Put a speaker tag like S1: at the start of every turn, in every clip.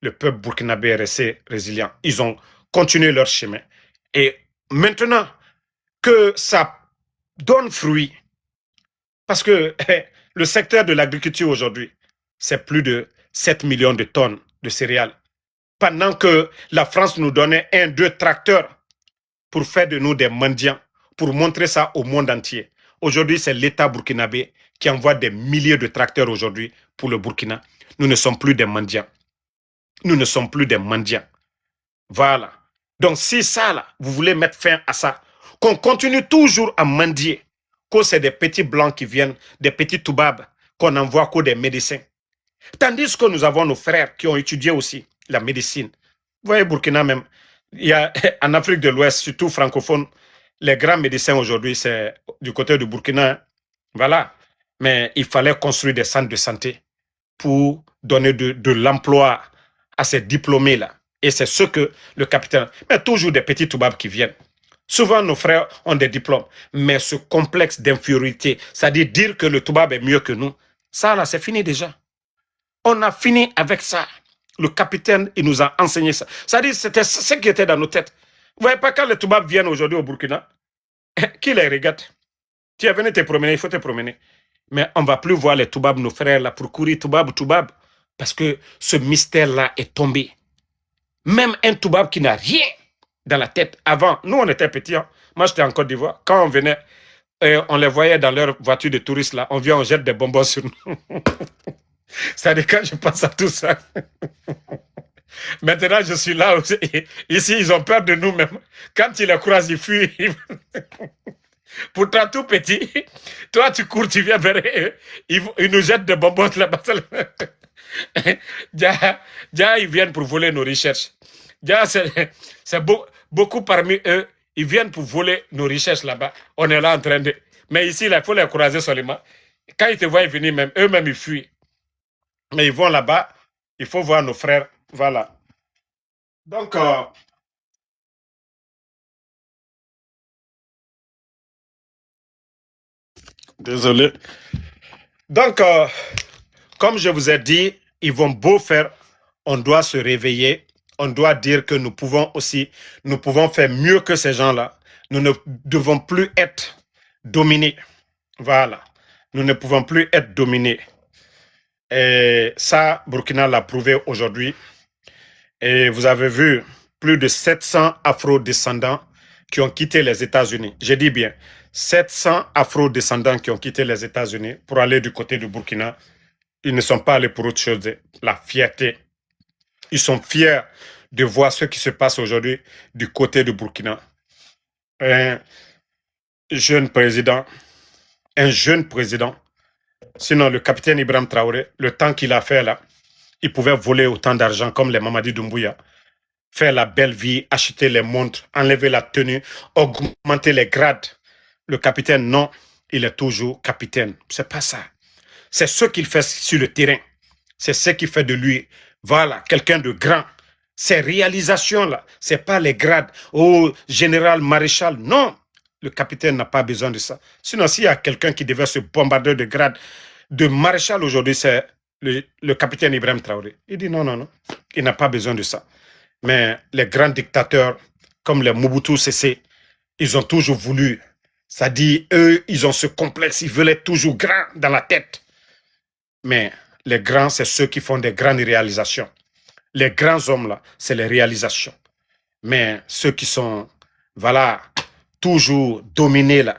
S1: le peuple burkinabé est resté résilient. Ils ont continué leur chemin. Et maintenant que ça donne fruit, parce que le secteur de l'agriculture aujourd'hui, c'est plus de 7 millions de tonnes de céréales. Pendant que la France nous donnait 1-2 tracteurs pour faire de nous des mendiants, pour montrer ça au monde entier. Aujourd'hui, c'est l'État burkinabé qui envoie des milliers de tracteurs aujourd'hui pour le Burkina. Nous ne sommes plus des mendiants. Nous ne sommes plus des mendiants. Voilà. Donc, si ça, là, vous voulez mettre fin à ça, qu'on continue toujours à mendier, que c'est des petits blancs qui viennent, des petits toubabs, qu'on envoie que des médecins. Tandis que nous avons nos frères qui ont étudié aussi la médecine. Vous voyez, Burkina même, il y a en Afrique de l'Ouest, surtout francophone, les grands médecins aujourd'hui, c'est du côté du Burkina. Voilà. Mais il fallait construire des centres de santé pour donner de l'emploi à ces diplômés-là. Et c'est ce que le capitaine... Mais toujours des petits toubabs qui viennent. Souvent, nos frères ont des diplômes. Mais ce complexe d'infériorité, c'est-à-dire dire que le toubab est mieux que nous, ça, là, c'est fini déjà. On a fini avec ça. Le capitaine, il nous a enseigné ça. C'est-à-dire, c'était ce qui était dans nos têtes. Vous voyez pas quand les toubabs viennent aujourd'hui au Burkina, qui les regarde? Tu es venu te promener, il faut te promener. Mais on ne va plus voir les toubabs, nos frères, là, pour courir toubab. Parce que ce mystère-là est tombé. Même un toubab qui n'a rien dans la tête. Avant, nous, on était petits. Hein. Moi, j'étais en Côte d'Ivoire. Quand on venait, on les voyait dans leur voiture de touristes, là. On vient, on jette des bonbons sur nous. C'est-à-dire, quand je pense à tout ça... Maintenant, je suis là aussi. Ici, ils ont peur de nous-mêmes. Quand ils les croisent, ils fuient. Pourtant, tout petit, toi, tu cours, tu viens vers eux. Ils nous jettent des bonbons là-bas. Ils viennent pour voler nos richesses. C'est beaucoup parmi eux, ils viennent pour voler nos richesses là-bas. On est là en train de... Mais ici, il faut les croiser seulement. Quand ils te voient venir, même eux-mêmes, ils fuient. Mais ils vont là-bas. Il faut voir nos frères. Voilà. Donc, désolé. Donc, comme je vous ai dit, ils vont beau faire, on doit se réveiller, on doit dire que nous pouvons faire mieux que ces gens-là. Nous ne devons plus être dominés. Voilà. Nous ne pouvons plus être dominés. Et ça, Burkina l'a prouvé aujourd'hui. Et vous avez vu plus de 700 afro-descendants qui ont quitté les États-Unis. Je dis bien, 700 afro-descendants qui ont quitté les États-Unis pour aller du côté du Burkina. Ils ne sont pas allés pour autre chose, la fierté. Ils sont fiers de voir ce qui se passe aujourd'hui du côté du Burkina. Un jeune président, sinon le capitaine Ibrahim Traoré, le temps qu'il a fait là, il pouvait voler autant d'argent comme les Mamadi Doumbouya, faire la belle vie, acheter les montres, enlever la tenue, augmenter les grades. Le capitaine, non, il est toujours capitaine. C'est pas ça. C'est ce qu'il fait sur le terrain. C'est ce qui fait de lui, voilà, quelqu'un de grand. Ces réalisations-là, c'est pas les grades. Oh, général, maréchal, non. Le capitaine n'a pas besoin de ça. Sinon, s'il y a quelqu'un qui devait se bombarder de grades de maréchal aujourd'hui, c'est le capitaine Ibrahim Traoré. Il dit non. Il n'a pas besoin de ça. Mais les grands dictateurs, comme les Mobutu Sese, ils ont toujours voulu. Ça dit, eux, ils ont ce complexe, ils veulent être toujours grands dans la tête. Mais les grands, c'est ceux qui font des grandes réalisations. Les grands hommes, là, c'est les réalisations. Mais ceux qui sont, voilà, toujours dominés, là,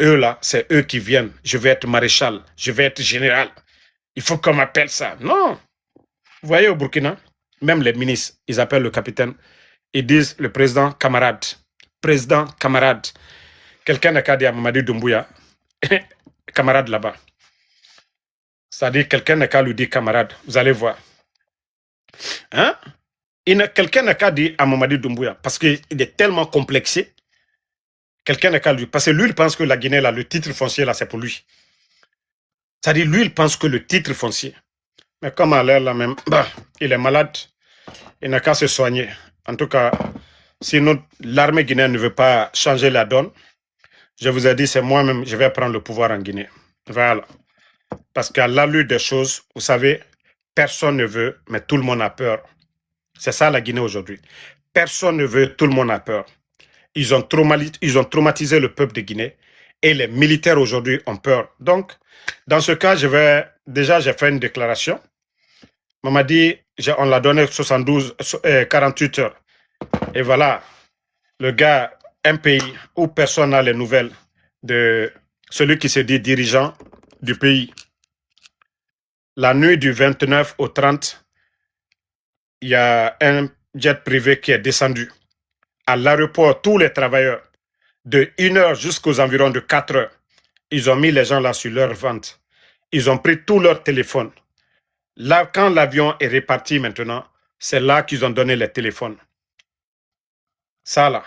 S1: eux, là, c'est eux qui viennent. Je vais être maréchal, je vais être général. Il faut qu'on m'appelle ça. Non. Vous voyez, au Burkina, même les ministres, ils appellent le capitaine. Ils disent le président camarade. Président camarade. Quelqu'un n'a qu'à dire à Mamadi Doumbouya, camarade là-bas. C'est-à-dire quelqu'un n'a qu'à lui dire camarade. Vous allez voir. Hein? Quelqu'un n'a qu'à dire à Mamadi Doumbouya, parce qu'il est tellement complexé. Quelqu'un n'a qu'à lui. Parce que lui, il pense que la Guinée, là, le titre foncier, là, c'est pour lui. C'est-à-dire, lui, il pense que le titre foncier. Mais comme à l'air, là même, bah, il est malade. Il n'a qu'à se soigner. En tout cas, si l'armée guinéenne ne veut pas changer la donne, je vous ai dit, c'est moi-même, je vais prendre le pouvoir en Guinée. Voilà. Parce qu'à l'allure des choses, vous savez, Personne ne veut, mais tout le monde a peur. C'est ça la Guinée aujourd'hui. Personne ne veut, tout le monde a peur. Ils ont traumatisé le peuple de Guinée et les militaires aujourd'hui ont peur. Donc, dans ce cas, j'ai fait une déclaration. On m'a dit, on l'a donné 48 heures. Et voilà, le gars, un pays où personne n'a les nouvelles de celui qui se dit dirigeant du pays. La nuit du 29 au 30, il y a un jet privé qui est descendu. À l'aéroport, tous les travailleurs, de 1 heure jusqu'aux environs de 4 heures, ils ont mis les gens là sur leur vente. Ils ont pris tout leur téléphone. Là, quand l'avion est reparti maintenant, c'est là qu'ils ont donné les téléphones. Ça là.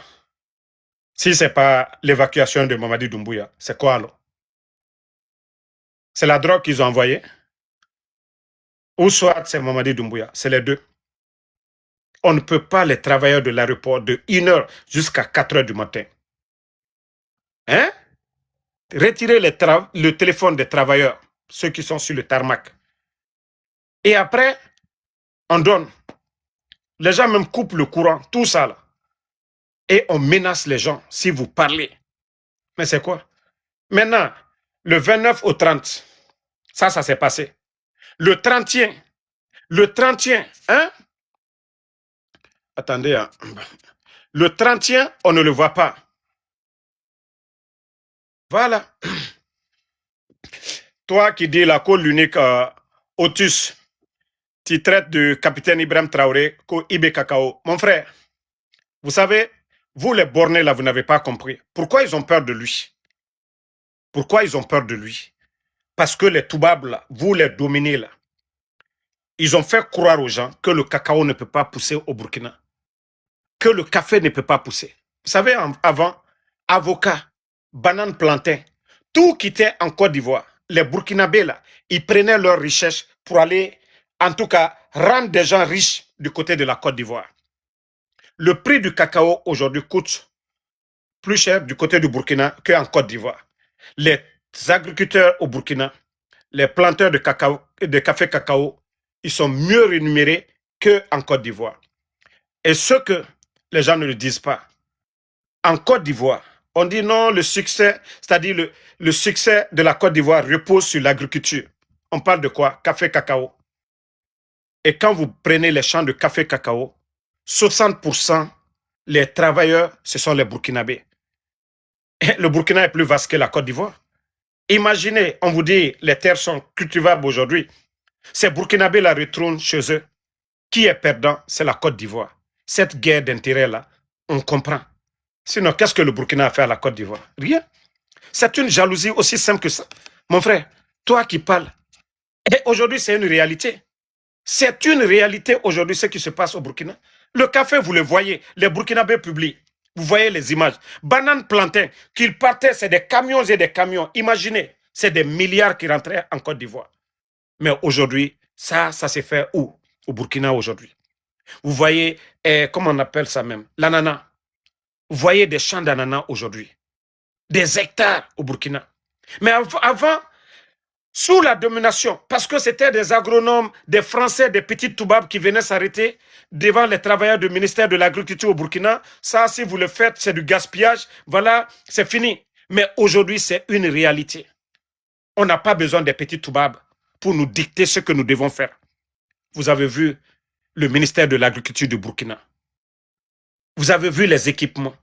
S1: Si ce n'est pas l'évacuation de Mamadi Doumbouya, c'est quoi alors? C'est la drogue qu'ils ont envoyée? Ou soit c'est Mamadi Doumbouya? C'est les deux. On ne peut pas les travailleurs de l'aéroport de 1 heure jusqu'à 4 heures du matin. Hein? Retirer le téléphone des travailleurs, ceux qui sont sur le tarmac. Et après, on donne. Les gens même coupent le courant, tout ça là. Et on menace les gens si vous parlez. Mais c'est quoi? Maintenant, le 29 au 30, ça s'est passé. Le 31, hein? Attendez, hein. Le 31, on ne le voit pas. Voilà. Toi qui dis la cour l'unique Otus, tu traites de capitaine Ibrahim Traoré, Ibe Kakao. Mon frère, vous savez, vous les bornés là, vous n'avez pas compris. Pourquoi ils ont peur de lui? Pourquoi ils ont peur de lui? Parce que les Toubabs là, vous les dominez là. Ils ont fait croire aux gens que le cacao ne peut pas pousser au Burkina. Que le café ne peut pas pousser. Vous savez, avant, avocats, bananes, plantains, tout quittait en Côte d'Ivoire. Les Burkinabés, là, ils prenaient leurs richesses pour aller, en tout cas, rendre des gens riches du côté de la Côte d'Ivoire. Le prix du cacao aujourd'hui coûte plus cher du côté du Burkina qu'en Côte d'Ivoire. Les agriculteurs au Burkina, les planteurs de café cacao, ils sont mieux rémunérés qu'en Côte d'Ivoire. Et ce que les gens ne le disent pas, en Côte d'Ivoire, on dit non, le succès, c'est-à-dire le succès de la Côte d'Ivoire repose sur l'agriculture. On parle de quoi? Café, cacao. Et quand vous prenez les champs de café, cacao, 60% les travailleurs, ce sont les Burkinabés. Et le Burkina est plus vaste que la Côte d'Ivoire. Imaginez, on vous dit, les terres sont cultivables aujourd'hui. Ces Burkinabés la retournent chez eux. Qui est perdant? C'est la Côte d'Ivoire. Cette guerre d'intérêt-là, on comprend. Sinon, qu'est-ce que le Burkina a fait à la Côte d'Ivoire? Rien. C'est une jalousie aussi simple que ça. Mon frère, toi qui parles, et aujourd'hui, c'est une réalité. C'est une réalité aujourd'hui ce qui se passe au Burkina. Le café, vous le voyez, les Burkinabés publient. Vous voyez les images. Bananes plantains, qu'ils partaient, c'est des camions et des camions. Imaginez, c'est des milliards qui rentraient en Côte d'Ivoire. Mais aujourd'hui, ça s'est fait où? Au Burkina aujourd'hui. Vous voyez, comment on appelle ça même? L'ananas. Vous voyez des champs d'ananas aujourd'hui. Des hectares au Burkina. Mais avant, sous la domination, parce que c'était des agronomes, des Français, des petits toubabs qui venaient s'arrêter devant les travailleurs du ministère de l'Agriculture au Burkina. Ça, si vous le faites, c'est du gaspillage. Voilà, c'est fini. Mais aujourd'hui, c'est une réalité. On n'a pas besoin des petits toubabs pour nous dicter ce que nous devons faire. Vous avez vu le ministère de l'Agriculture du Burkina. Vous avez vu les équipements.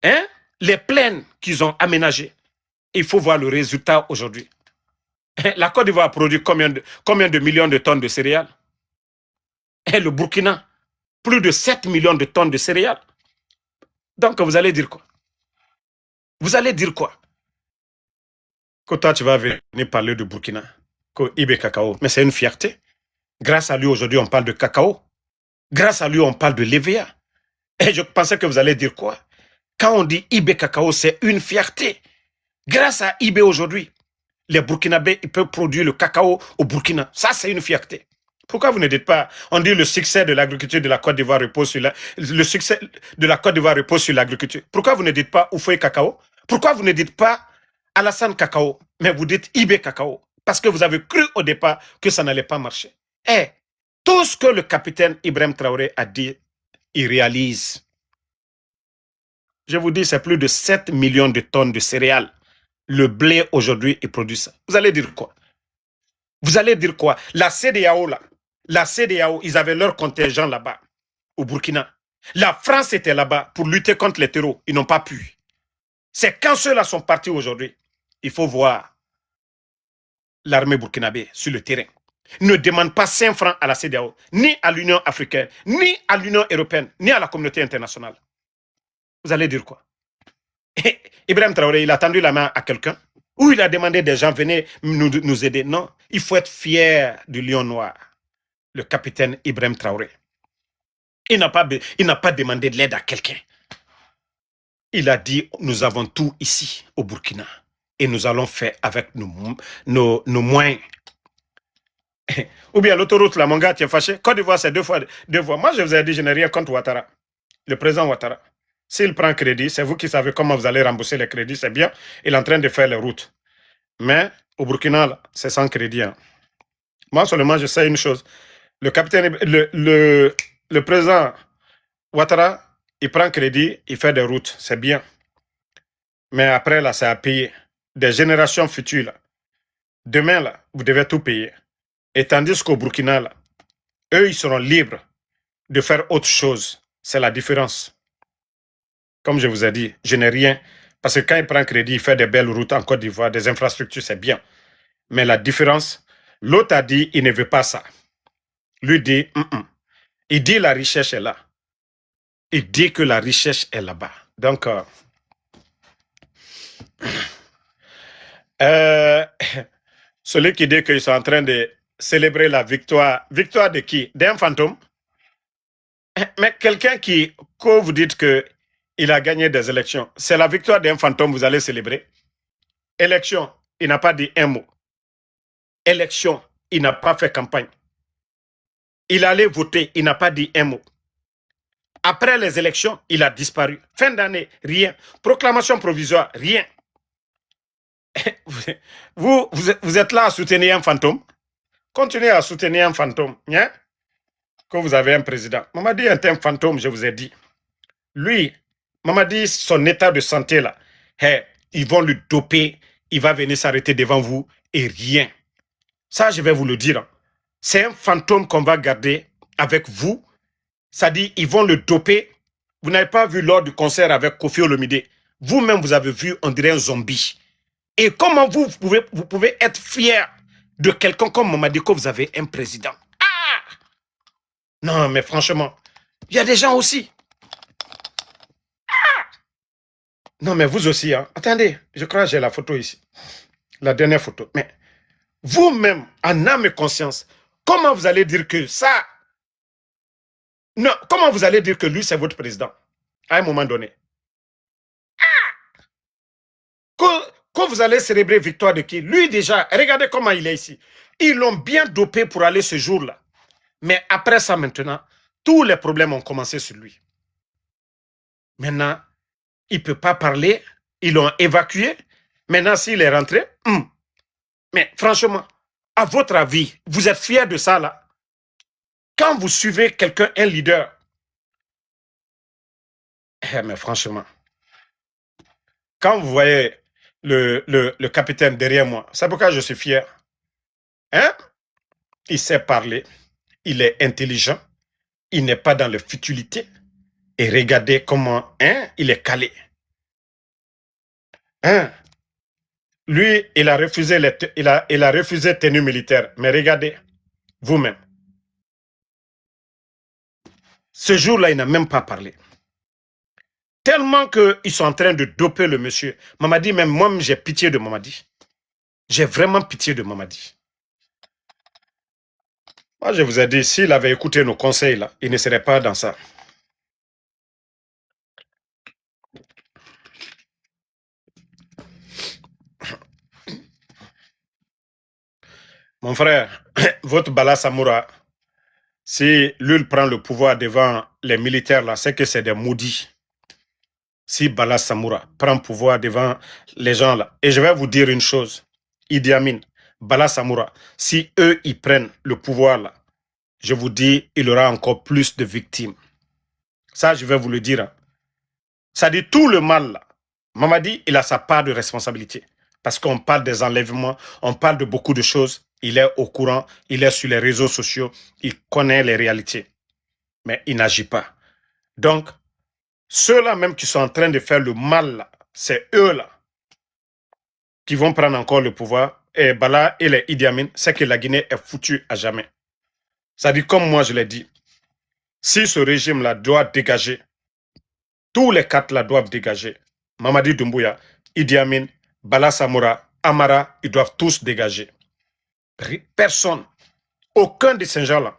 S1: Hein? Les plaines qu'ils ont aménagées. Il faut voir le résultat aujourd'hui. La Côte d'Ivoire produit combien de millions de tonnes de céréales? Et le Burkina, plus de 7 millions de tonnes de céréales. Donc, vous allez dire quoi? Vous allez dire quoi? Que toi, tu vas venir parler du Burkina, que Ibe Cacao. Mais c'est une fierté. Grâce à lui, aujourd'hui, on parle de cacao. Grâce à lui, on parle de l'EVA. Et je pensais que vous allez dire quoi? Quand on dit Ibe Cacao, c'est une fierté. Grâce à Ibe aujourd'hui, les Burkinabés ils peuvent produire le cacao au Burkina. Ça, c'est une fierté. Pourquoi vous ne dites pas, on dit le succès de l'agriculture de la Côte d'Ivoire repose sur le succès de la Côte d'Ivoire repose sur l'agriculture. Pourquoi vous ne dites pas Oufoué Cacao? Pourquoi vous ne dites pas Alassane Cacao? Mais vous dites Ibe Cacao. Parce que vous avez cru au départ que ça n'allait pas marcher. Eh, tout ce que le capitaine Ibrahim Traoré a dit, il réalise. Je vous dis, c'est plus de 7 millions de tonnes de céréales. Le blé, aujourd'hui, il produit ça. Vous allez dire quoi? Vous allez dire quoi? La CEDEAO, là, la CEDEAO, ils avaient leur contingent là-bas, au Burkina. La France était là-bas pour lutter contre les terreaux. Ils n'ont pas pu. C'est quand ceux-là sont partis aujourd'hui. Il faut voir l'armée burkinabé sur le terrain. Ne demande pas 5 francs à la CEDEAO, ni à l'Union africaine, ni à l'Union européenne, ni à la communauté internationale. Vous allez dire quoi? Ibrahim Traoré, il a tendu la main à quelqu'un ou il a demandé des gens, venez nous aider. Non, il faut être fier du lion noir, le capitaine Ibrahim Traoré. Il n'a pas demandé de l'aide à quelqu'un. Il a dit, nous avons tout ici au Burkina et nous allons faire avec nos moyens. Ou bien l'autoroute, là, mon gars, tu es fâché. Côte d'Ivoire, c'est deux fois. Moi, je vous ai dit, je n'ai rien contre Ouattara, le président Ouattara. S'il prend crédit, c'est vous qui savez comment vous allez rembourser les crédits, c'est bien. Il est en train de faire les routes. Mais au Burkina, c'est sans crédit. Hein. Moi, seulement, je sais une chose. Le capitaine, le président Ouattara, il prend crédit, il fait des routes, c'est bien. Mais après, là, c'est à payer. Des générations futures, là. Demain, là, vous devez tout payer. Et tandis qu'au Burkina, là, eux, ils seront libres de faire autre chose. C'est la différence. Comme je vous ai dit, je n'ai rien. Parce que quand il prend crédit, il fait des belles routes en Côte d'Ivoire, des infrastructures, c'est bien. Mais la différence, l'autre a dit, il ne veut pas ça. Lui dit, il dit la richesse est là. Il dit que la richesse est là-bas. Donc, celui qui dit qu'ils sont en train de célébrer la victoire, victoire de qui? D'un fantôme? Mais quelqu'un qui, quand vous dites qu'il a gagné des élections, c'est la victoire d'un fantôme, vous allez célébrer? Élection, il n'a pas dit un mot. Élection, il n'a pas fait campagne. Il allait voter, il n'a pas dit un mot. Après les élections, il a disparu. Fin d'année, rien. Proclamation provisoire, rien. Vous êtes là à soutenir un fantôme? Continuez à soutenir un fantôme. Hein? Que vous avez un président. Mamadi est un fantôme, je vous ai dit. Lui, Mamadi, son état de santé, là, ils vont le doper, il va venir s'arrêter devant vous et rien. Ça, je vais vous le dire. C'est un fantôme qu'on va garder avec vous. Ça dit, ils vont le doper. Vous n'avez pas vu lors du concert avec Kofi Olomide. Vous-même, vous avez vu, on dirait un zombie. Et comment vous pouvez être fier de quelqu'un comme Mamadi que vous avez un président? Ah! Non, mais franchement, il y a des gens aussi. Ah! Non, mais vous aussi. Hein. Attendez, je crois que j'ai la photo ici. La dernière photo. Mais vous-même, en âme et conscience, comment vous allez dire que ça... Non, comment vous allez dire que lui, c'est votre président à un moment donné? Quand vous allez célébrer victoire de qui? Lui déjà, regardez comment il est ici. Ils l'ont bien dopé pour aller ce jour-là. Mais après ça maintenant, tous les problèmes ont commencé sur lui. Maintenant, il ne peut pas parler. Ils l'ont évacué. Maintenant, s'il est rentré, mais franchement, à votre avis, vous êtes fier de ça là? Quand vous suivez quelqu'un, un leader, mais franchement, quand vous voyez le capitaine derrière moi, c'est pourquoi je suis fier. Hein? Il sait parler, il est intelligent, il n'est pas dans les futilités. Et regardez comment il est calé. Lui, il a refusé il a refusé tenue militaire. Mais regardez, vous-même. Ce jour-là, il n'a même pas parlé. Tellement qu'ils sont en train de doper le monsieur. Mamadi, même moi, j'ai pitié de Mamadi. J'ai vraiment pitié de Mamadi. Moi, je vous ai dit, s'il avait écouté nos conseils, là, il ne serait pas dans ça. Mon frère, votre Bala Samoura, si lui prend le pouvoir devant les militaires, là, c'est que c'est des maudits. Si Bala Samoura prend pouvoir devant les gens là, et je vais vous dire une chose, Idi Amin, Bala Samoura, si eux, ils prennent le pouvoir là, je vous dis, il y aura encore plus de victimes. Ça, je vais vous le dire. Hein. Ça dit tout le mal, là. Mamadi, il a sa part de responsabilité. Parce qu'on parle des enlèvements, on parle de beaucoup de choses. Il est au courant, il est sur les réseaux sociaux, il connaît les réalités. Mais il n'agit pas. Donc, ceux-là même qui sont en train de faire le mal, c'est eux-là qui vont prendre encore le pouvoir. Et Bala et les Idi Amin, c'est que la Guinée est foutue à jamais. Ça dit comme moi je l'ai dit, si ce régime-là doit dégager, tous les quatre là doivent dégager. Mamadi Doumbouya, Idi Amin, Bala Samoura, Amara, ils doivent tous dégager. Personne, aucun de ces gens-là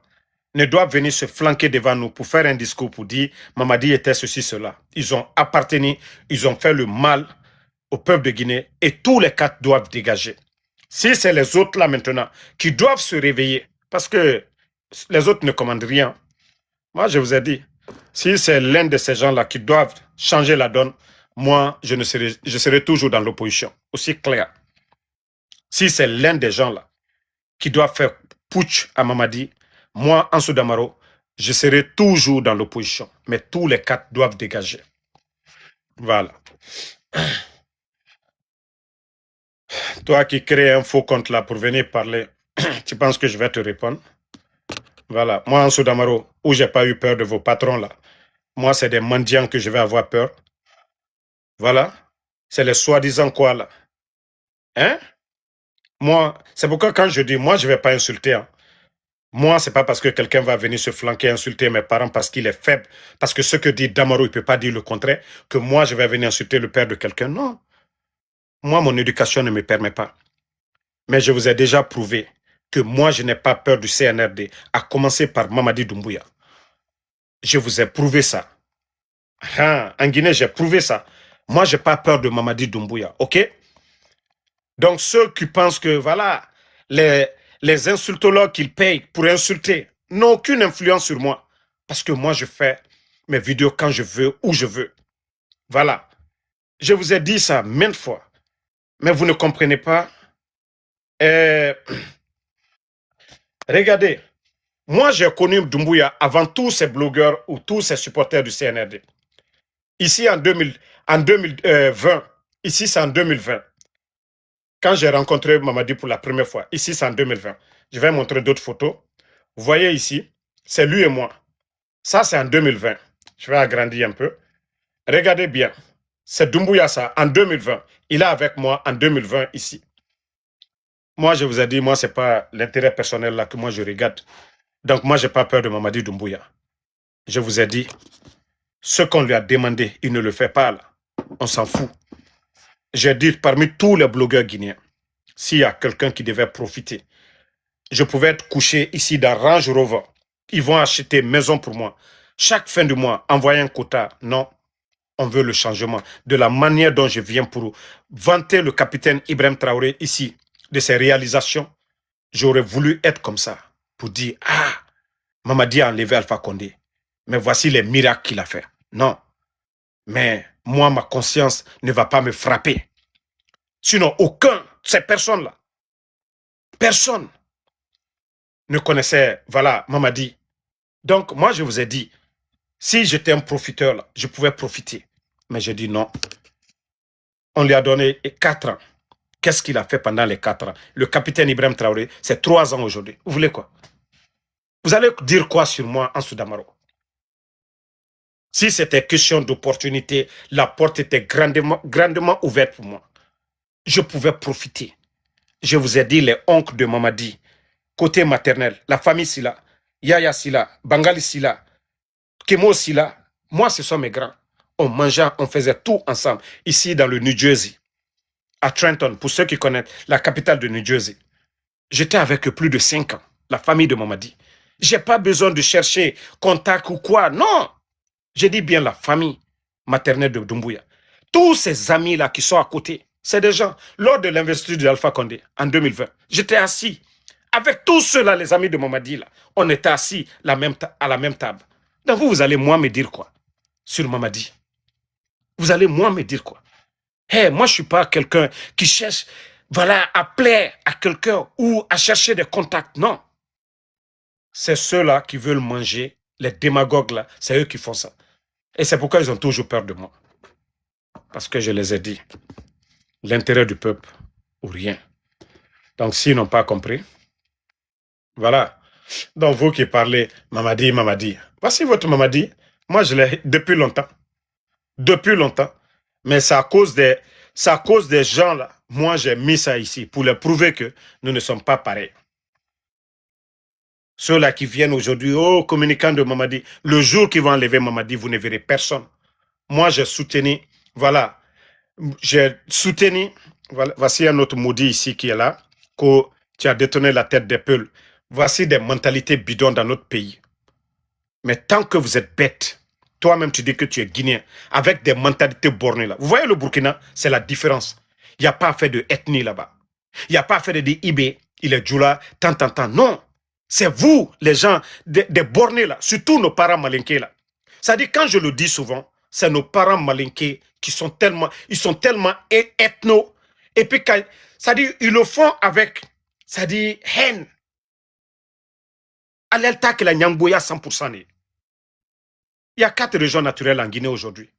S1: ne doit venir se flanquer devant nous pour faire un discours pour dire Mamadi était ceci, cela. Ils ont appartenu, ils ont fait le mal au peuple de Guinée et tous les quatre doivent dégager. Si c'est les autres là maintenant qui doivent se réveiller, parce que les autres ne commandent rien. Moi, je vous ai dit, si c'est l'un de ces gens-là qui doivent changer la donne, moi, je serai toujours dans l'opposition. Aussi clair. Si c'est l'un des gens-là qui doit faire putsch à Mamadi, moi, Ansou Damaro, je serai toujours dans l'opposition. Mais tous les quatre doivent dégager. Voilà. Toi qui crées un faux compte là pour venir parler, tu penses que je vais te répondre? Voilà. Moi, Ansou Damaro, où j'ai pas eu peur de vos patrons là, moi, c'est des mendiants que je vais avoir peur. Voilà. C'est les soi-disant quoi là? Hein? Moi, c'est pourquoi quand je dis, moi, je ne vais pas insulter. Hein. Moi, c'est pas parce que quelqu'un va venir se flanquer, insulter mes parents parce qu'il est faible, parce que ce que dit Damaro, il ne peut pas dire le contraire, que moi, je vais venir insulter le père de quelqu'un. Non. Moi, mon éducation ne me permet pas. Mais je vous ai déjà prouvé que moi, je n'ai pas peur du CNRD, à commencer par Mamadi Doumbouya. Je vous ai prouvé ça. Ah, en Guinée, j'ai prouvé ça. Moi, je n'ai pas peur de Mamadi Doumbouya, ok? Donc, ceux qui pensent que, voilà, les insultologues qu'ils payent pour insulter n'ont aucune influence sur moi. Parce que moi, je fais mes vidéos quand je veux, où je veux. Voilà. Je vous ai dit ça maintes fois. Mais vous ne comprenez pas. Regardez. Moi, j'ai connu Doumbouya avant tous ces blogueurs ou tous ces supporters du CNRD. Ici, en 2020, ici, c'est en 2020. Quand j'ai rencontré Mamadi pour la première fois, ici, c'est en 2020. Je vais montrer d'autres photos. Vous voyez ici, c'est lui et moi. Ça, c'est en 2020. Je vais agrandir un peu. Regardez bien. C'est Doumbouya, ça, en 2020. Il est avec moi en 2020 ici. Moi, je vous ai dit, moi, ce n'est pas l'intérêt personnel là que moi, je regarde. Donc, moi, je n'ai pas peur de Mamadi Doumbouya. Je vous ai dit, ce qu'on lui a demandé, il ne le fait pas là. On s'en fout. J'ai dit, parmi tous les blogueurs guinéens, s'il y a quelqu'un qui devait profiter, je pouvais être couché ici dans Range Rover. Ils vont acheter maison pour moi. Chaque fin du mois, envoyer un quota. Non, on veut le changement. De la manière dont je viens pour vanter le capitaine Ibrahim Traoré ici, de ses réalisations, j'aurais voulu être comme ça. Pour dire, ah, Mamadi a enlevé Alpha Condé. Mais voici les miracles qu'il a fait. Non. Mais moi, ma conscience ne va pas me frapper. Sinon, aucun de ces personnes-là, personne ne connaissait, voilà, Mamadi. Donc, moi, je vous ai dit, si j'étais un profiteur, là, je pouvais profiter. Mais j'ai dit non. On lui a donné 4 ans. Qu'est-ce qu'il a fait pendant les 4 ans? Le capitaine Ibrahim Traoré, c'est 3 ans aujourd'hui. Vous voulez quoi? Vous allez dire quoi sur moi, Ansou Damaro? Si c'était question d'opportunité, la porte était grandement ouverte pour moi. Je pouvais profiter. Je vous ai dit les oncles de Mamadi, côté maternel, la famille Silla, Yaya Silla, Bangali Silla, Kemo Silla, moi ce sont mes grands. On mangeait, on faisait tout ensemble, ici dans le New Jersey, à Trenton, pour ceux qui connaissent, la capitale de New Jersey. J'étais avec eux plus de 5 ans, la famille de Mamadi. Je n'ai pas besoin de chercher contact ou quoi, non. Je dis bien la famille maternelle de Doumbouya. Tous ces amis-là qui sont à côté, c'est des gens, lors de l'investiture d'Alpha Condé en 2020, j'étais assis avec tous ceux-là, les amis de Mamadi, là. On était assis à la même table. Donc vous allez moi me dire quoi sur Mamadi? Vous allez moi me dire quoi? Hey, moi, je ne suis pas quelqu'un qui cherche, voilà, à plaire à quelqu'un ou à chercher des contacts. Non. c'est ceux-là qui veulent manger, les démagogues là, c'est eux qui font ça. Et c'est pourquoi ils ont toujours peur de moi. Parce que je les ai dit, l'intérêt du peuple ou rien. Donc s'ils n'ont pas compris, voilà. Donc vous qui parlez Mamadi, Mamadi, voici votre Mamadi. Moi je l'ai depuis longtemps. Depuis longtemps. Mais c'est à cause des gens là. Moi j'ai mis ça ici pour leur prouver que nous ne sommes pas pareils. Ceux-là qui viennent aujourd'hui, oh, communicants de Mamadi, le jour qu'ils vont enlever Mamadi, vous ne verrez personne. Moi, j'ai soutenu, voilà, j'ai soutenu, voilà, voici un autre maudit ici qui est là, que tu as détourné la tête des peuples. Voici des mentalités bidons dans notre pays. Mais tant que vous êtes bête, toi-même tu dis que tu es guinéen, avec des mentalités bornées là. Vous voyez le Burkina, c'est la différence. Il n'y a pas à faire de ethnie là-bas. Il n'y a pas à faire de dire Ibé, il est Djoula, tant. Non. C'est vous, les gens, des bornés là, surtout nos parents malinqués là. Ça dit, quand je le dis souvent, c'est nos parents malinqués qui sont tellement, ils sont tellement ethno. Et puis, ça dit, ils le font avec, ça dit, haine. À l'Elta que la Nyangboya 100%. Il y a 4 régions naturelles en Guinée aujourd'hui.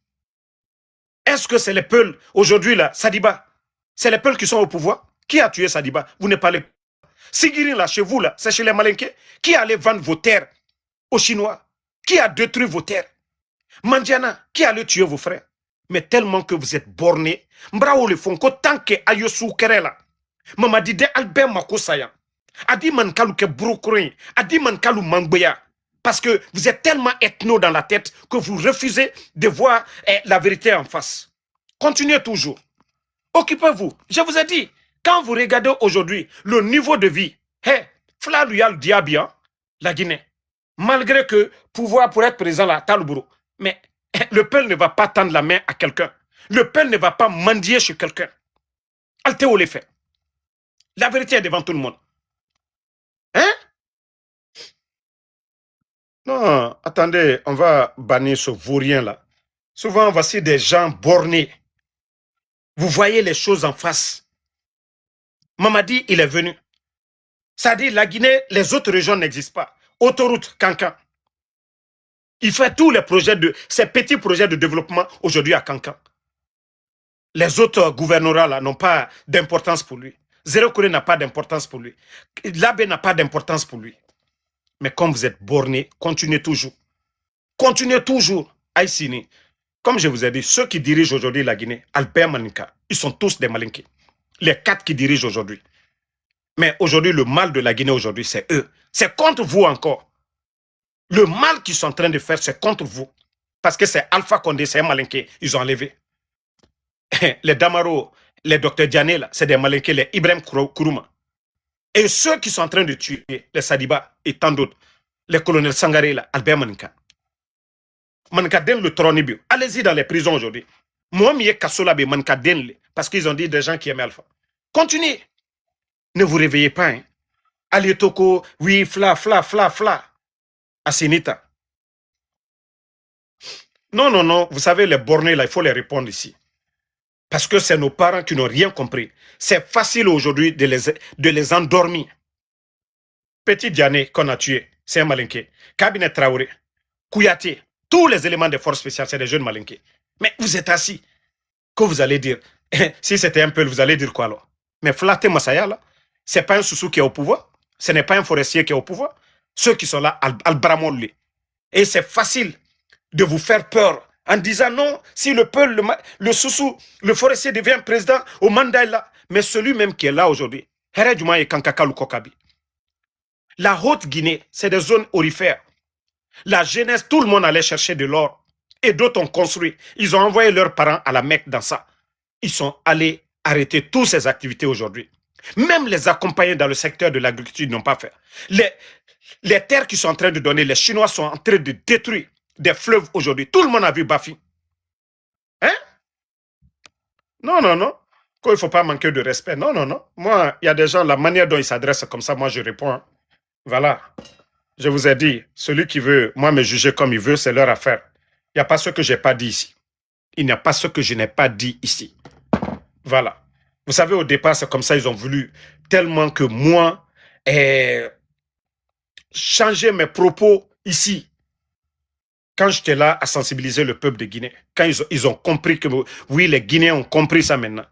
S1: Est-ce que c'est les Peuls aujourd'hui là, Sadiba? C'est les Peuls qui sont au pouvoir? Qui a tué Sadiba? Vous ne parlez pas. Sigirin là, chez vous là, c'est chez les Malinqués. Qui allait vendre vos terres aux Chinois? Qui a détruit vos terres? Mandiana, qui allait tuer vos frères? Mais tellement que vous êtes bornés, Mbrao le font tant que Ayosu Kerela, Mamadi de Albert Makosaya, Adi Mankalu ke Brokourin, Adi Mankalu Mangbeya. Parce que vous êtes tellement ethno dans la tête que vous refusez de voir la vérité en face. Continuez toujours. Occupez-vous. Je vous ai dit, quand vous regardez aujourd'hui le niveau de vie, Flaluyal Diabia, la Guinée, malgré que pouvoir pour être présent là, Talouboro, mais le peuple ne va pas tendre la main à quelqu'un. Le peuple ne va pas mendier chez quelqu'un. Altéo les fait. La vérité est devant tout le monde. Hein? Non, attendez, on va bannir ce vaurien là. Souvent, voici des gens bornés. Vous voyez les choses en face. Mamadi, il est venu. Ça dit, la Guinée, les autres régions n'existent pas. Autoroute, Cancan. Il fait tous les projets ces petits projets de développement aujourd'hui à Cancan. Les autres gouvernorats là n'ont pas d'importance pour lui. Zéro Corée n'a pas d'importance pour lui. L'Abbé n'a pas d'importance pour lui. Mais comme vous êtes bornés, continuez toujours. Continuez toujours. Aïsini, comme je vous ai dit, ceux qui dirigent aujourd'hui la Guinée, Albert Maninka, ils sont tous des Malinqués. Les 4 qui dirigent aujourd'hui. Mais aujourd'hui, le mal de la Guinée aujourd'hui, c'est eux. C'est contre vous encore. Le mal qu'ils sont en train de faire, c'est contre vous. Parce que c'est Alpha Condé, c'est un Malinqué. Ils ont enlevé. Les Damaro, les docteurs Diané, c'est des Malinqués, les Ibrahim Kourouma. Et ceux qui sont en train de tuer, les Sadiba et tant d'autres, les colonels Sangaré, là, Albert Maninka. Maninka Den le Tronibio. Allez-y dans les prisons aujourd'hui. Moi, je suis Kasolabe, Maninka Den, parce qu'ils ont dit des gens qui aiment Alpha. Continuez. Ne vous réveillez pas. Hein. Alietoko, oui, fla. Asinita. Non. Vous savez, les bornés, là, il faut les répondre ici. Parce que c'est nos parents qui n'ont rien compris. C'est facile aujourd'hui de les endormir. Petit Diané qu'on a tué, c'est un Malinqué. Cabinet Traoré, Kouyaté, tous les éléments des forces spéciales, c'est des jeunes Malinqués. Mais vous êtes assis. Que vous allez dire? Si c'était un peu, vous allez dire quoi alors? Mais Flaté Massaya, là, c'est pas un Soussou qui est au pouvoir. Ce n'est pas un forestier qui est au pouvoir. Ceux qui sont là, Al-Bramol. Et c'est facile de vous faire peur en disant non, si le peuple, le Soussou, le forestier devient président au mandat là, mais celui même qui est là aujourd'hui, Heredjuma et Kankaka Lukokabi. La Haute-Guinée, c'est des zones aurifères. La jeunesse, tout le monde allait chercher de l'or. Et d'autres ont construit. Ils ont envoyé leurs parents à la Mecque dans ça. Ils sont allés arrêter toutes ces activités aujourd'hui. Même les accompagner dans le secteur de l'agriculture n'ont pas fait. Les terres qu'ils sont en train de donner, les Chinois sont en train de détruire des fleuves aujourd'hui. Tout le monde a vu Bafi. Hein? Non. Il ne faut pas manquer de respect. Non. Moi, il y a des gens, la manière dont ils s'adressent comme ça, moi je réponds. Hein. Voilà. Je vous ai dit, celui qui veut, moi, me juger comme il veut, c'est leur affaire. Il n'y a pas ce que je n'ai pas dit ici. Il n'y a pas ce que je n'ai pas dit ici. Voilà. Vous savez, au départ, c'est comme ça, ils ont voulu tellement que moi, changé mes propos ici. Quand j'étais là à sensibiliser le peuple de Guinée, quand ils ont compris que, oui, les Guinéens ont compris ça maintenant.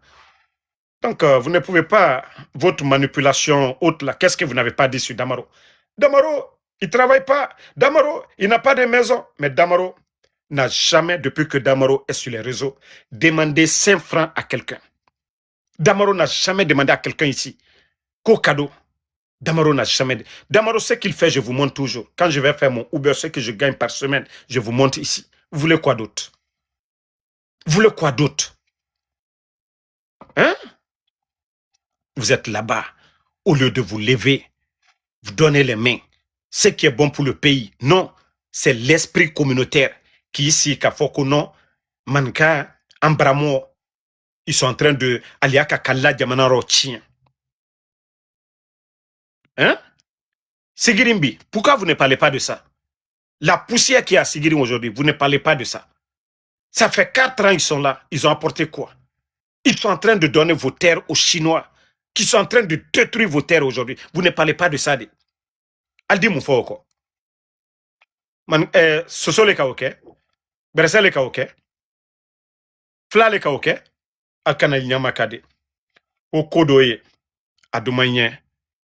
S1: Donc, vous ne pouvez pas, votre manipulation haute là, qu'est-ce que vous n'avez pas dit sur Damaro? Damaro, il ne travaille pas. Damaro, il n'a pas de maison. Mais Damaro n'a jamais, depuis que Damaro est sur les réseaux, demandé 5 francs à quelqu'un. Damaro n'a jamais demandé à quelqu'un ici qu'au cadeau. Damaro n'a jamais dit. Damaro, ce qu'il fait, je vous montre toujours. Quand je vais faire mon Uber, ce que je gagne par semaine, je vous montre ici. Vous voulez quoi d'autre? Vous voulez quoi d'autre? Hein? Vous êtes là-bas. Au lieu de vous lever, vous donnez les mains. Ce qui est bon pour le pays. Non, c'est l'esprit communautaire qui ici, Kafoko, non, Manka, Ambramo, ils sont en train de Aliaka Kalla Diamanaro Chien. Hein? Sigirimbi, pourquoi vous ne parlez pas de ça? La poussière qui est à Sigirim aujourd'hui, vous ne parlez pas de ça. Ça fait 4 ans qu'ils sont là. Ils ont apporté quoi? Ils sont en train de donner vos terres aux Chinois, qui sont en train de détruire vos terres aujourd'hui. Vous ne parlez pas de ça. Aldi Moufoko. Soso le Kaoke. Beresa le Kaoke. Fla le Kaoke. Alkana Nyamakade. Okodoye. Adumayen.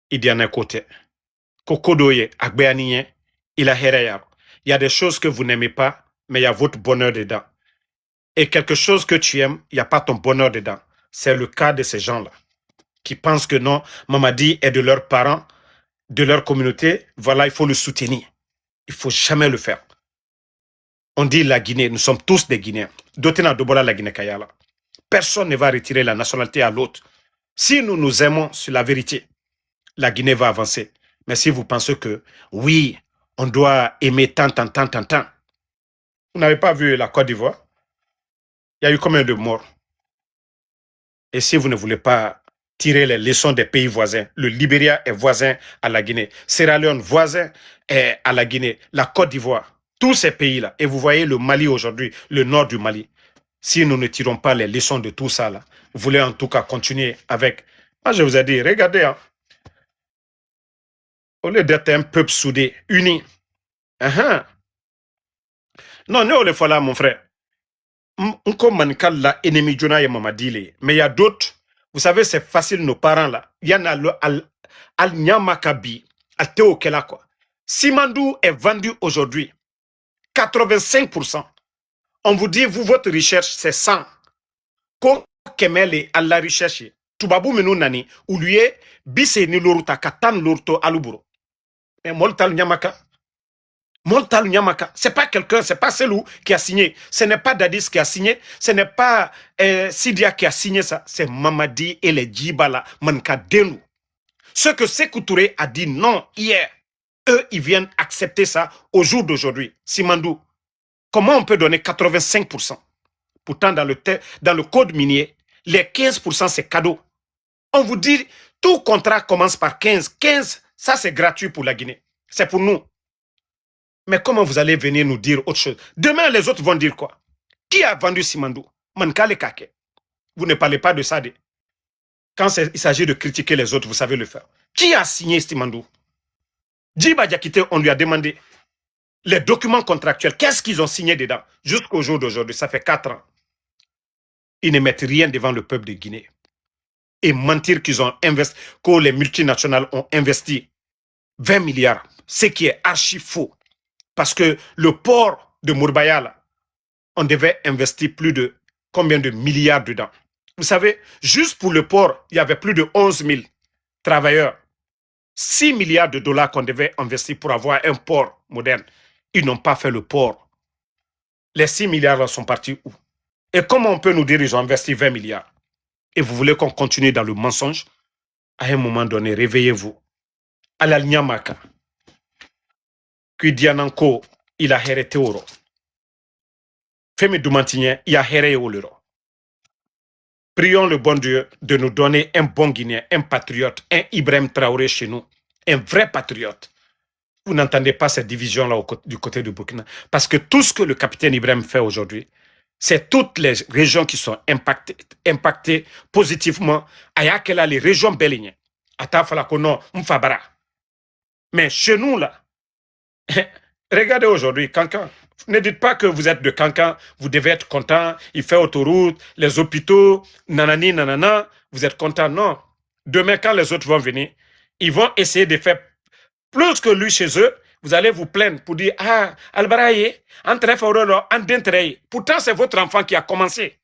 S1: Idiane Kote. Kokodoye. Agbeaniyen. Il a hereyar. Il y a des choses que vous n'aimez pas, mais il y a votre bonheur dedans. Et quelque chose que tu aimes, il n'y a pas ton bonheur dedans. C'est le cas de ces gens-là, qui pensent que non, Mamadi est de leurs parents, de leur communauté, voilà, il faut le soutenir. Il ne faut jamais le faire. On dit la Guinée, nous sommes tous des Guinéens. Dotena Dobola la Guinée Kayala. Personne ne va retirer la nationalité à l'autre. Si nous nous aimons sur la vérité, la Guinée va avancer. Mais si vous pensez que, oui, on doit aimer tant. Vous n'avez pas vu la Côte d'Ivoire? Il y a eu combien de morts? Et si vous ne voulez pas tirer les leçons des pays voisins, le Libéria est voisin à la Guinée, Sierra Leone voisin est à la Guinée, la Côte d'Ivoire, tous ces pays-là. Et vous voyez le Mali aujourd'hui, le nord du Mali. Si nous ne tirons pas les leçons de tout ça, là, vous voulez en tout cas continuer avec... Moi, je vous ai dit, regardez, hein, au lieu d'être un peuple soudé, uni, non, ne le voilà, mon frère. Mais il y a d'autres. Vous savez, c'est facile, nos parents là. Il y en a Al-Nyamakabi, Al-Teokela quoi. Simandou est vendu aujourd'hui 85%. On vous dit, vous, votre recherche, c'est 100. Ko kemele à la recherche. Tubabu menu nani, ou lui est bise ni loruta katan lorto aluburo. Mais moltal Nyamaka. Montal Nyamaka, c'est pas quelqu'un, c'est pas Selou qui a signé, ce n'est pas Dadis qui a signé, ce n'est pas Sidia qui a signé ça, c'est Mamadi et les Djibala, Manka Denou. Ce que Sékou Touré a dit non hier, eux, ils viennent accepter ça au jour d'aujourd'hui. Simandou, comment on peut donner 85%? Pourtant, dans le code minier, les 15%, c'est cadeau. On vous dit, tout contrat commence par 15. 15, ça c'est gratuit pour la Guinée. C'est pour nous. Mais comment vous allez venir nous dire autre chose? Demain, les autres vont dire quoi? Qui a vendu Simandou? Mankale Kake. Vous ne parlez pas de ça. Quand il s'agit de critiquer les autres, vous savez le faire. Qui a signé Simandou? Djiba Diakité, on lui a demandé les documents contractuels. Qu'est-ce qu'ils ont signé dedans? Jusqu'au jour d'aujourd'hui, ça fait 4 ans. Ils ne mettent rien devant le peuple de Guinée. Et mentir qu'ils ont investi, que les multinationales ont investi 20 milliards, ce qui est archi faux. Parce que le port de Mourbaya, là, on devait investir plus de combien de milliards dedans. Vous savez, juste pour le port, il y avait plus de 11 000 travailleurs. 6 milliards de dollars qu'on devait investir pour avoir un port moderne. Ils n'ont pas fait le port. Les 6 milliards là sont partis où? Et comment on peut nous dire qu'ils ont investi 20 milliards? Et vous voulez qu'on continue dans le mensonge? À un moment donné, réveillez-vous. À la Nyamaka. Diananko, il a hérité oro. Femi Doumantigné, il a hérité oro. Prions le bon Dieu de nous donner un bon Guinéen, un patriote, un Ibrahim Traoré chez nous, un vrai patriote. Vous n'entendez pas cette division-là du côté du Burkina. Parce que tout ce que le capitaine Ibrahim fait aujourd'hui, c'est toutes les régions qui sont impactées positivement. Ayakela, les régions bélignes. Atafala Kono, Mfabara. Mais chez nous, là, regardez aujourd'hui, Cancan. Ne dites pas que vous êtes de Cancan, vous devez être content, il fait autoroute, les hôpitaux, nanani, nanana, vous êtes content. Non. Demain, quand les autres vont venir, ils vont essayer de faire plus que lui chez eux. Vous allez vous plaindre pour dire, ah, Albaraye, entre Faurolo, Andentreyi. Pourtant, c'est votre enfant qui a commencé.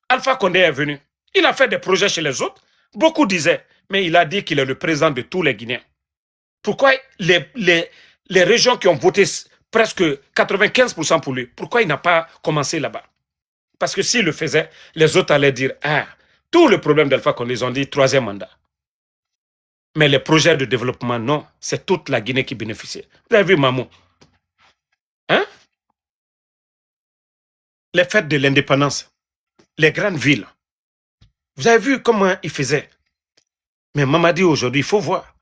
S1: Alpha Condé est venu. Il a fait des projets chez les autres. Beaucoup disaient, mais il a dit qu'il est le président de tous les Guinéens. Pourquoi les régions qui ont voté presque 95% pour lui, pourquoi il n'a pas commencé là-bas? Parce que s'il le faisait, les autres allaient dire, ah, tout le problème d'Alpha Condé, ils ont dit troisième mandat. Mais les projets de développement, non. C'est toute la Guinée qui bénéficie. Vous avez vu Mamou? Hein? Les fêtes de l'indépendance, les grandes villes. Vous avez vu comment ils faisaient? Mais Mamadi aujourd'hui, il faut voir.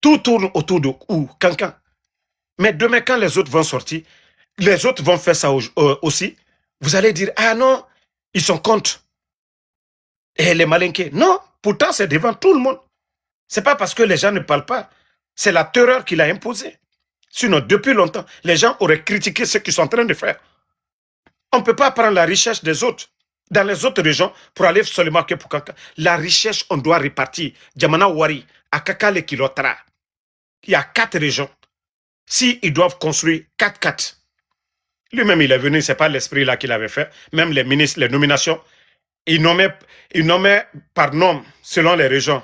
S1: Tout tourne autour de où? Cancan. Mais demain, quand les autres vont sortir, les autres vont faire ça aussi. Vous allez dire, ah non, ils sont contre. Et les malinqués. Non, pourtant c'est devant tout le monde. C'est pas parce que les gens ne parlent pas. C'est la terreur qu'il a imposée. Sinon, depuis longtemps, les gens auraient critiqué ce qu'ils sont en train de faire. On ne peut pas prendre la richesse des autres dans les autres régions pour aller seulement que pour Kanka. La richesse, on doit répartir. Djamana Wari, Akaka le Kilotara. Il y a 4 régions. Si ils doivent construire 4-4, lui-même il est venu, c'est pas l'esprit là qu'il avait fait. Même les ministres, les nominations, il nommait par nom, selon les régions,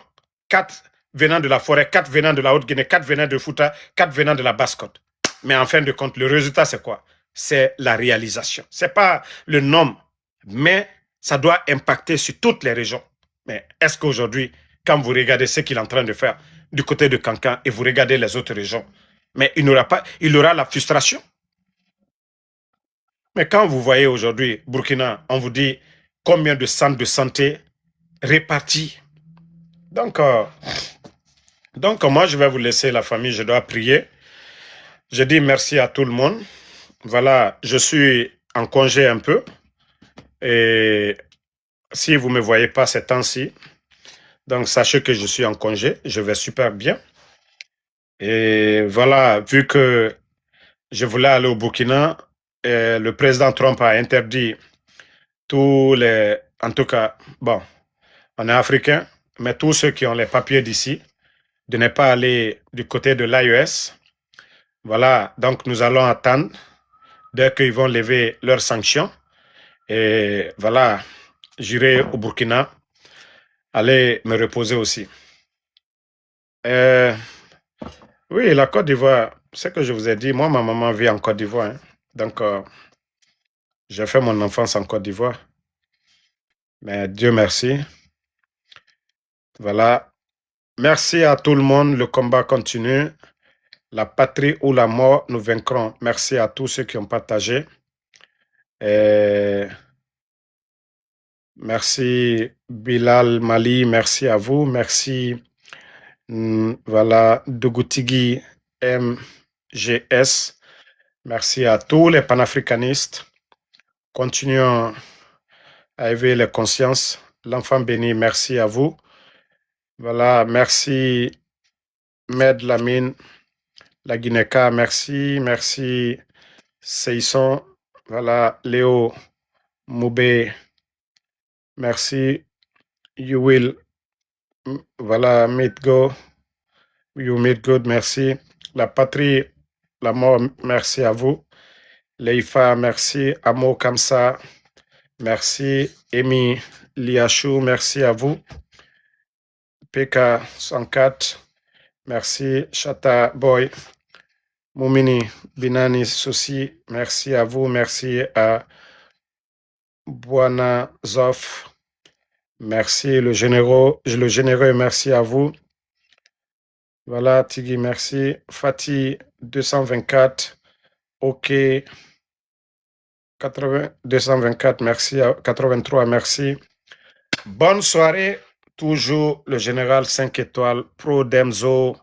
S1: 4 venant de la forêt, 4 venant de la Haute-Guinée, 4 venant de Fouta, 4 venant de la Basse-Côte. Mais en fin de compte, le résultat, c'est quoi? C'est la réalisation. C'est pas le nombre, mais ça doit impacter sur toutes les régions. Mais est-ce qu'aujourd'hui, quand vous regardez ce qu'il est en train de faire du côté de Cancan et vous regardez les autres régions, mais il aura la frustration. Mais quand vous voyez aujourd'hui Burkina, on vous dit combien de centres de santé répartis. Donc moi, je vais vous laisser la famille, je dois prier. Je dis merci à tout le monde. Voilà, je suis en congé un peu. Et si vous ne me voyez pas ces temps-ci, donc sachez que je suis en congé, je vais super bien. Et voilà, vu que je voulais aller au Burkina, le président Trump a interdit tous les... En tout cas, bon, on est africain, mais tous ceux qui ont les papiers d'ici, de ne pas aller du côté de l'AES. Voilà, donc nous allons attendre dès qu'ils vont lever leurs sanctions. Et voilà, j'irai au Burkina, aller me reposer aussi. Oui, la Côte d'Ivoire, ce que je vous ai dit, moi, ma maman vit en Côte d'Ivoire. Hein. Donc, j'ai fait mon enfance en Côte d'Ivoire. Mais Dieu merci. Voilà. Merci à tout le monde. Le combat continue. La patrie ou la mort, nous vaincrons. Merci à tous ceux qui ont partagé. Merci Bilal Mali, merci à vous. Merci, voilà, Dougoutigui MGS. Merci à tous les panafricanistes. Continuons à éveiller les consciences. L'enfant béni, merci à vous. Voilà, merci Med Lamine, la Guinéka, merci. Merci Seisson, voilà, Léo Moubé, merci. You will, voilà, meet go. You meet good, merci. La patrie, la mort, merci à vous. Leifa, merci. Amo Kamsa, merci. Emi Liachou, merci à vous. PK 104, merci. Chata Boy, Moumini Binani Souci, merci à vous. Merci à Buana Zoff, merci. Le généreux, merci à vous. Voilà, Tigui, merci. Fatih 224, OK 224, merci. 83, merci. Bonne soirée. Toujours le général 5 étoiles, Pro Demzo.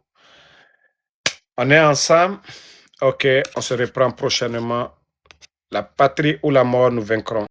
S1: On est ensemble. OK, on se reprend prochainement. La patrie ou la mort, nous vaincrons.